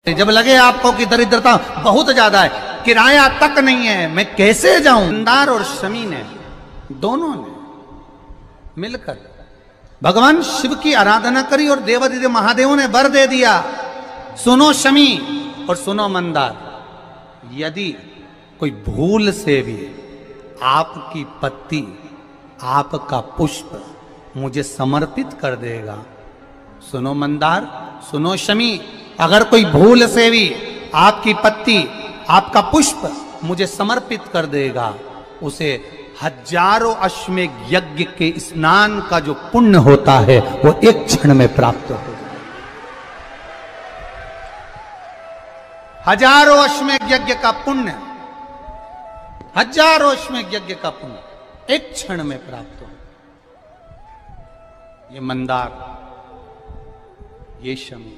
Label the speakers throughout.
Speaker 1: जब लगे आपको कि दरिद्रता बहुत ज्यादा है, किराया तक नहीं है, मैं कैसे जाऊं। मंदार और शमी ने दोनों ने मिलकर भगवान शिव की आराधना करी और देवादिदेव महादेव ने वर दे दिया। सुनो शमी और सुनो मंदार, यदि कोई भूल से भी आपकी पत्ती, आपका पुष्प मुझे समर्पित कर देगा, सुनो मंदार, सुनो शमी, अगर कोई भूल से भी आपकी पत्ती, आपका पुष्प मुझे समर्पित कर देगा, उसे हजारों अश्वमेध यज्ञ के स्नान का जो पुण्य होता है वो एक क्षण में प्राप्त हो जाए। हजारों अश्वमेध यज्ञ का पुण्य, हजारों अश्वमेध यज्ञ का पुण्य एक क्षण में प्राप्त हो। ये मंदार, ये शमी,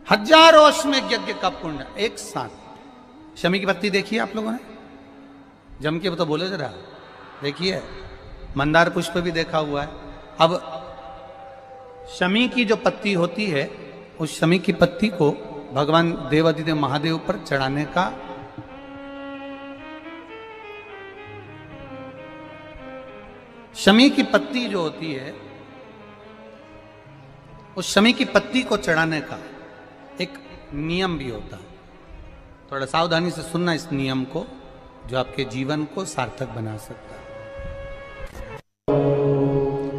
Speaker 1: हजारों अश्वमेध यज्ञ का पुण्य एक साथ। शमी की पत्ती देखी है आप लोगों ने? जम के तो बोले जरा, देखिए। मंदार पुष्प भी देखा हुआ है। अब शमी की जो पत्ती होती है, उस शमी की पत्ती को भगवान देवादिदेव महादेव पर चढ़ाने का शमी की पत्ती जो होती है, उस शमी की पत्ती को चढ़ाने का एक नियम भी होता है। थोड़ा सावधानी से सुनना इस नियम को, जो आपके जीवन को सार्थक बना सकता है।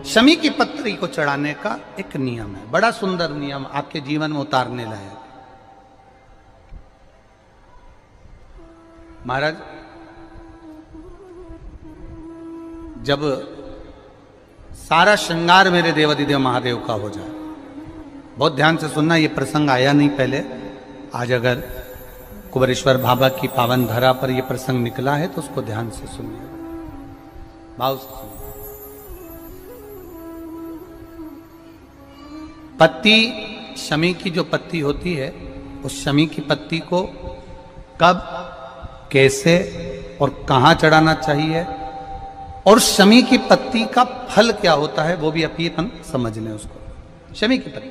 Speaker 1: शमी की पत्री को चढ़ाने का एक नियम है, बड़ा सुंदर नियम, आपके जीवन में उतारने लायक। महाराज, जब सारा श्रृंगार मेरे देवादिदेव महादेव का हो जाए, बहुत ध्यान से सुनना, ये प्रसंग आया नहीं पहले, आज अगर कुबेरेश्वर बाबा की पावन धरा पर यह प्रसंग निकला है तो उसको ध्यान से सुनिए, भाव से सुनिए। पत्ती, शमी की जो पत्ती होती है, उस शमी की पत्ती को कब, कैसे और कहां चढ़ाना चाहिए, और शमी की पत्ती का फल क्या होता है, वो भी अभी अपन समझ लें उसको। शमी की पत्ती,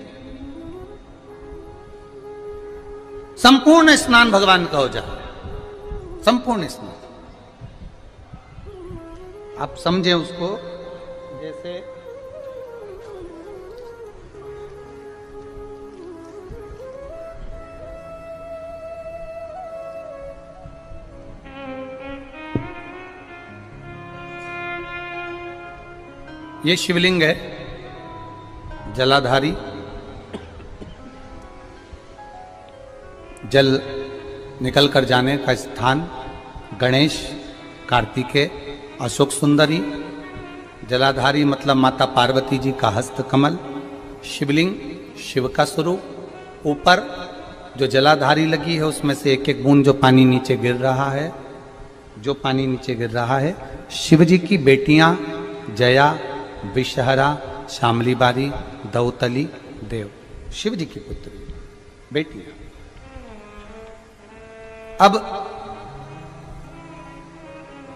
Speaker 1: संपूर्ण स्नान भगवान का हो जाए, संपूर्ण स्नान। आप समझें उसको, जैसे ये शिवलिंग है, जलाधारी, जल निकल कर जाने का स्थान, गणेश, कार्तिकेय, अशोक सुंदरी, जलाधारी मतलब माता पार्वती जी का हस्त कमल, शिवलिंग, शिव का स्वरूप, ऊपर जो जलाधारी लगी है उसमें से एक एक बूंद जो पानी नीचे गिर रहा है, जो पानी नीचे गिर रहा है, शिव जी की बेटियां जया, विषहरा, शामली बारी, दौतली, देव, शिव जी की पुत्री बेटियां। अब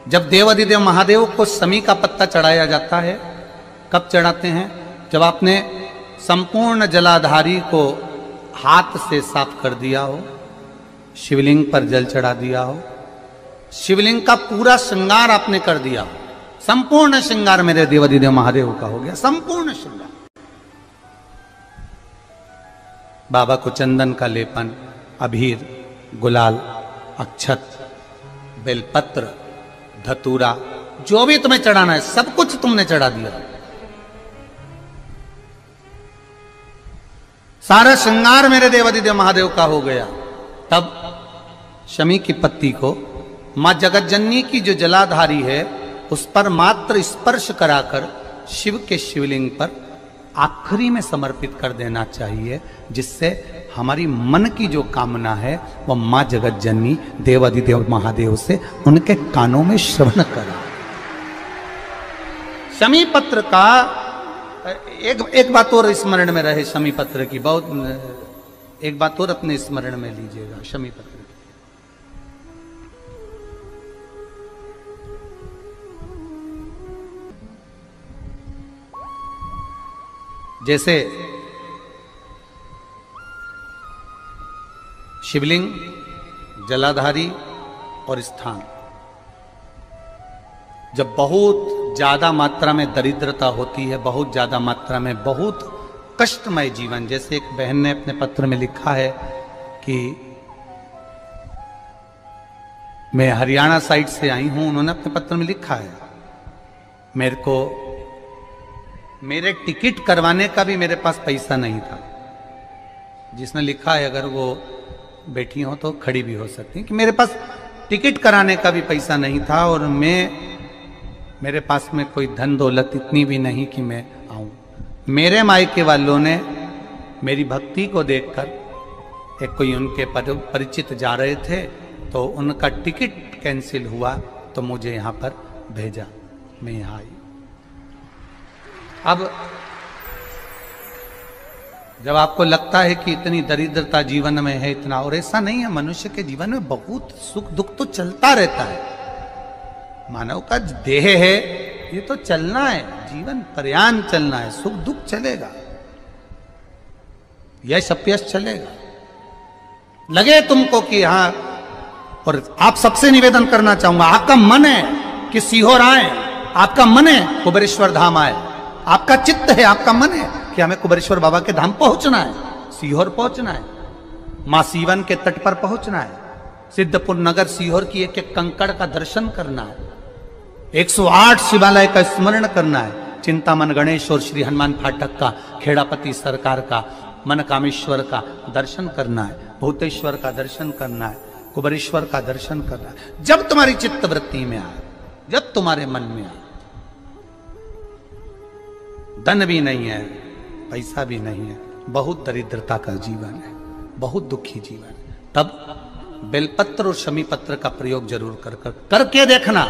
Speaker 1: जब देवादिदेव महादेव को शमी का पत्ता चढ़ाया जाता है, कब चढ़ाते हैं? जब आपने संपूर्ण जलाधारी को हाथ से साफ कर दिया हो, शिवलिंग पर जल चढ़ा दिया हो, शिवलिंग का पूरा श्रृंगार आपने कर दिया हो, संपूर्ण श्रृंगार मेरे देवादिदेव महादेव का हो गया, संपूर्ण श्रृंगार। बाबा को चंदन का लेपन, अबीर, गुलाल, अक्षत, बेलपत्र, धतूरा, जो भी तुम्हें चढ़ाना है सब कुछ तुमने चढ़ा दिया, सारा श्रृंगार मेरे देवादिदेव महादेव का हो गया। तब शमी की पत्ती को मां जगतजननी की जो जलाधारी है उस पर मात्र स्पर्श कराकर शिव के शिवलिंग पर आखिरी में समर्पित कर देना चाहिए, जिससे हमारी मन की जो कामना है वह मां जगत जननी देवादिदेव महादेव से उनके कानों में श्रवण करा। शमी पत्र का एक बात और स्मरण में रहे, शमी पत्र की बहुत एक बात और अपने स्मरण में लीजिएगा। शमी पत्र जैसे शिवलिंग, जलाधारी और स्थान। जब बहुत ज्यादा मात्रा में दरिद्रता होती है, बहुत ज्यादा मात्रा में बहुत कष्टमय जीवन, जैसे एक बहन ने अपने पत्र में लिखा है कि मैं हरियाणा साइड से आई हूं, उन्होंने अपने पत्र में लिखा है मेरे को मेरे टिकट करवाने का भी मेरे पास पैसा नहीं था। जिसने लिखा है, अगर वो बैठी हो तो खड़ी भी हो सकती है, कि मेरे पास टिकट कराने का भी पैसा नहीं था और मेरे पास में कोई धन दौलत इतनी भी नहीं कि मैं आऊं। मेरे मायके वालों ने मेरी भक्ति को देखकर, एक कोई उनके परिचित जा रहे थे तो उनका टिकट कैंसिल हुआ तो मुझे यहां पर भेजा, मैं यहां आई। अब जब आपको लगता है कि इतनी दरिद्रता जीवन में है, इतना, और ऐसा नहीं है, मनुष्य के जीवन में बहुत सुख दुख तो चलता रहता है। मानव का देह है, ये तो चलना है, जीवन पर्यान चलना है, सुख दुख चलेगा, यश अपयश चलेगा। लगे तुमको कि हाँ, और आप सबसे निवेदन करना चाहूंगा, आपका मन है कि सीहोर आए, आपका मन है कुबेरेश्वर धाम आए, आपका चित्त है, आपका मन है कि हमें कुबेरेश्वर बाबा के धाम पहुंचना है, सीहोर पहुंचना है, मां सीवन के तट पर पहुंचना है, सिद्धपुर नगर सीहोर की एक एक कंकड़ का दर्शन करना है, 108 शिवालय का स्मरण करना है, चिंतामन गणेश और श्री हनुमान फाटक का, खेड़ापति सरकार का, मनकामेश्वर का दर्शन करना है, भूतेश्वर का दर्शन करना है, कुबेरेश्वर का दर्शन करना है। जब तुम्हारी चित्त वृत्ति में आए, जब तुम्हारे मन में आए, धन भी नहीं है, पैसा भी नहीं है, बहुत दरिद्रता का जीवन है, बहुत दुखी जीवन है, तब बेलपत्र और शमी पत्र का प्रयोग जरूर करके देखना।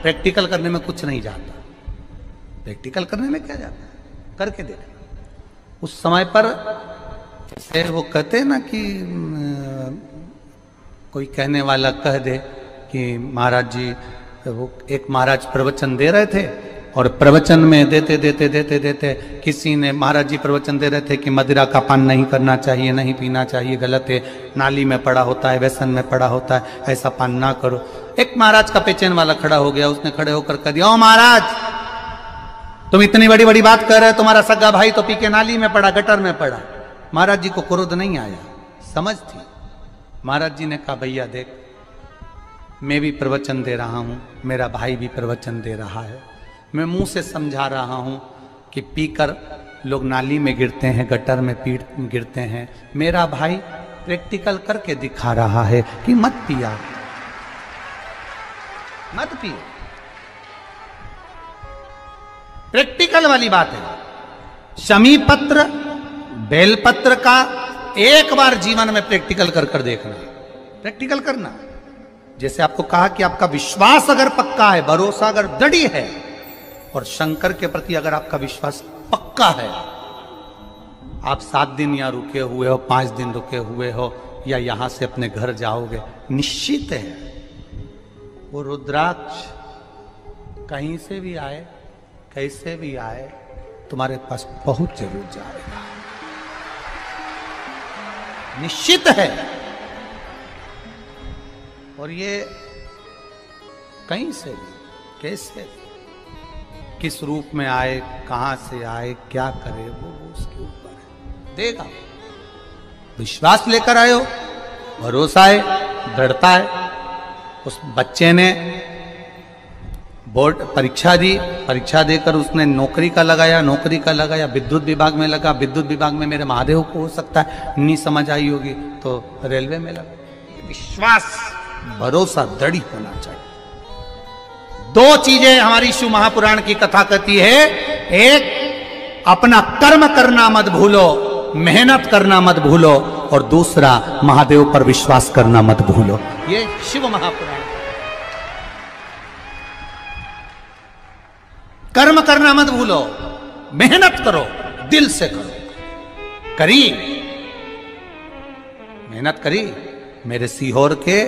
Speaker 1: प्रैक्टिकल करने में कुछ नहीं जाता, प्रैक्टिकल करने में क्या जाता है, करके देखना। उस समय पर जैसे वो कहते हैं ना कि कोई कहने वाला कह दे कि महाराज जी, वो एक महाराज प्रवचन दे रहे थे और प्रवचन में देते देते देते देते किसी ने, महाराज जी प्रवचन दे रहे थे कि मदिरा का पान नहीं करना चाहिए, नहीं पीना चाहिए, गलत है, नाली में पड़ा होता है, व्यसन में पड़ा होता है, ऐसा पान ना करो। एक महाराज का पेचेन वाला खड़ा हो गया, उसने खड़े होकर कह दिया, ओ महाराज तुम इतनी बड़ी बड़ी बात कर रहे हो, तुम्हारा सगा भाई तो पी के नाली में पड़ा, गटर में पड़ा। महाराज जी को क्रोध नहीं आया, समझ थी। महाराज जी ने कहा, भैया देख, मैं भी प्रवचन दे रहा हूं, मेरा भाई भी प्रवचन दे रहा है, मैं मुंह से समझा रहा हूं कि पीकर लोग नाली में गिरते हैं, गटर में गिरते हैं, मेरा भाई प्रैक्टिकल करके दिखा रहा है कि मत पिया, मत पियो। प्रैक्टिकल वाली बात है। शमी पत्र, बेलपत्र का एक बार जीवन में प्रैक्टिकल कर देखना, प्रैक्टिकल करना। जैसे आपको कहा कि आपका विश्वास अगर पक्का है, भरोसा अगर दृढ़ है, और शंकर के प्रति अगर आपका विश्वास पक्का है, आप 7 दिन यहाँ रुके हुए हो, 5 दिन रुके हुए हो, या यहां से अपने घर जाओगे, निश्चित है वो रुद्राक्ष कहीं से भी आए, कैसे भी आए, तुम्हारे पास बहुत जरूर जाएगा, निश्चित है। और ये कहीं से भी, कैसे भी, किस रूप में आए, कहां से आए, क्या करे, वो उसके ऊपर है, देगा। विश्वास लेकर आए हो, भरोसा है, दृढ़ता है। उस बच्चे ने बोर्ड परीक्षा दी, परीक्षा देकर उसने नौकरी का लगाया, विद्युत विभाग में लगा, विद्युत विभाग में मेरे महादेव को हो सकता है नहीं समझ आई होगी तो रेलवे में लगा। विश्वास, भरोसा दृढ़ होना चाहिए। 2 चीजें हमारी शिव महापुराण की कथा कहती है, एक अपना कर्म करना मत भूलो, मेहनत करना मत भूलो, और दूसरा महादेव पर विश्वास करना मत भूलो। ये शिव महापुराण। कर्म करना मत भूलो, मेहनत करो, दिल से करो। करी मेहनत करी, मेरे सीहोर के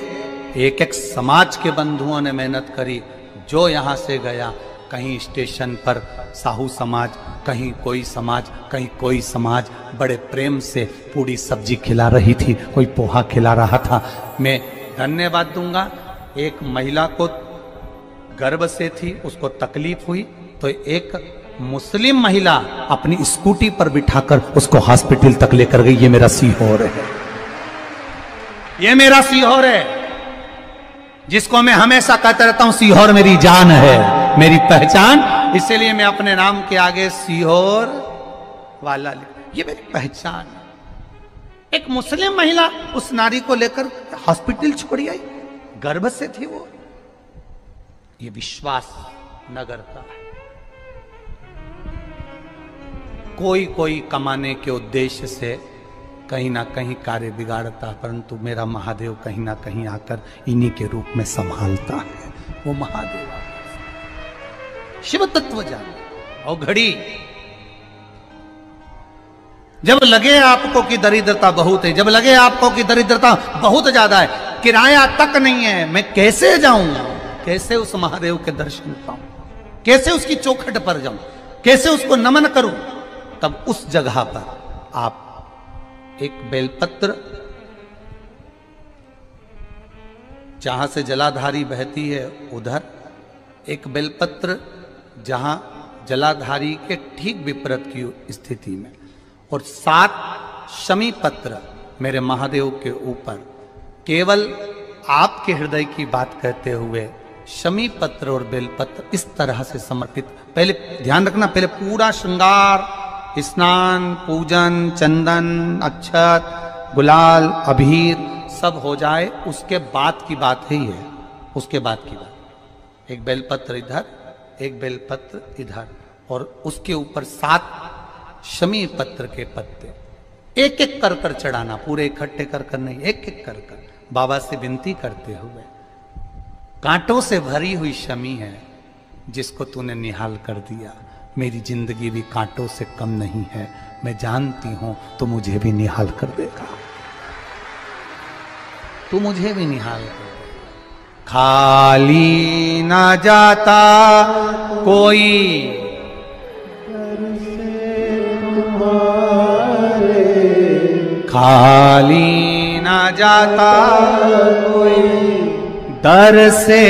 Speaker 1: एक एक समाज के बंधुओं ने मेहनत करी। जो यहां से गया, कहीं स्टेशन पर साहू समाज कहीं कोई समाज बड़े प्रेम से पूरी सब्जी खिला रही थी, कोई पोहा खिला रहा था। मैं धन्यवाद दूंगा, एक महिला को गर्भ से थी, उसको तकलीफ हुई तो एक मुस्लिम महिला अपनी स्कूटी पर बिठाकर उसको हॉस्पिटल तक लेकर गई। ये मेरा सीहोर है, ये मेरा सीहोर है, जिसको मैं हमेशा कहता रहता हूं सीहोर मेरी जान है, मेरी पहचान। इसीलिए मैं अपने नाम के आगे सीहोर वाला ये मेरी पहचान है। एक मुस्लिम महिला उस नारी को लेकर हॉस्पिटल छोड़ी आई, गर्भ से थी वो। ये विश्वास नगर का है। कोई कमाने के उद्देश्य से कहीं ना कहीं कार्य बिगाड़ता, परंतु मेरा महादेव कहीं ना कहीं आकर इन्हीं के रूप में संभालता है। वो महादेव शिव तत्व जाने। और घड़ी जब लगे आपको कि दरिद्रता बहुत है, जब लगे आपको कि दरिद्रता बहुत ज्यादा है, किराया तक नहीं है, मैं कैसे जाऊं, कैसे उस महादेव के दर्शन पाऊं, कैसे उसकी चौखट पर जाऊं, कैसे उसको नमन करूं, तब उस जगह पर आप एक बेलपत्र, जहां से जलाधारी बहती है उधर एक बेलपत्र, जहां जलाधारी के ठीक विपरीत की स्थिति में, और 7 शमी पत्र मेरे महादेव के ऊपर, केवल आपके हृदय की बात कहते हुए शमी पत्र और बेलपत्र इस तरह से समर्पित। पहले ध्यान रखना, पहले पूरा श्रृंगार, स्नान, पूजन, चंदन, अक्षत, गुलाल, अबीर सब हो जाए, उसके बाद की बात ही है, उसके बाद की बात। एक बेलपत्र इधर, एक बेलपत्र इधर, और उसके ऊपर 7 शमी पत्र के पत्ते एक एक कर कर चढ़ाना, पूरे इकट्ठे कर कर नहीं, एक एक कर कर बाबा से विनती करते हुए। कांटों से भरी हुई शमी है जिसको तूने निहाल कर दिया, मेरी जिंदगी भी कांटों से कम नहीं है, मैं जानती हूं तो मुझे भी निहाल कर देगा, तू मुझे भी निहाल कर देगा। खाली ना जाता कोई खाली ना जाता कोई दर से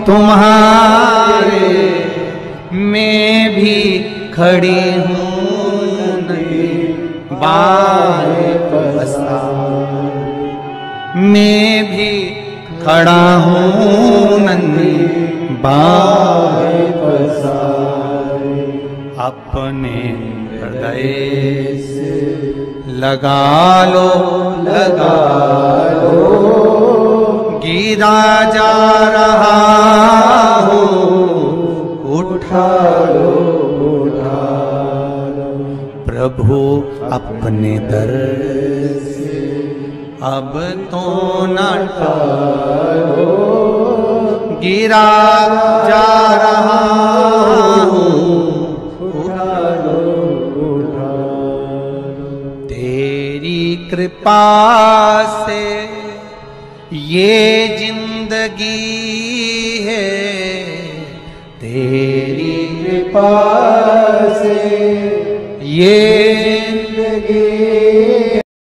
Speaker 1: तुम्हारे, मैं भी खड़ी हूँ नहीं बाहे पसार, मैं भी खड़ा हूँ नन्ही बाहे पसार, अपने हृदय से लगा लो गिरा जा रहा हूँ, उठा लो प्रभु अपने दर से, अब तो न टालो, गिरा जा रहा हूँ, उठा लो तेरी कृपा से ये जिंदगी है, तेरी कृपा से ये जिंदगी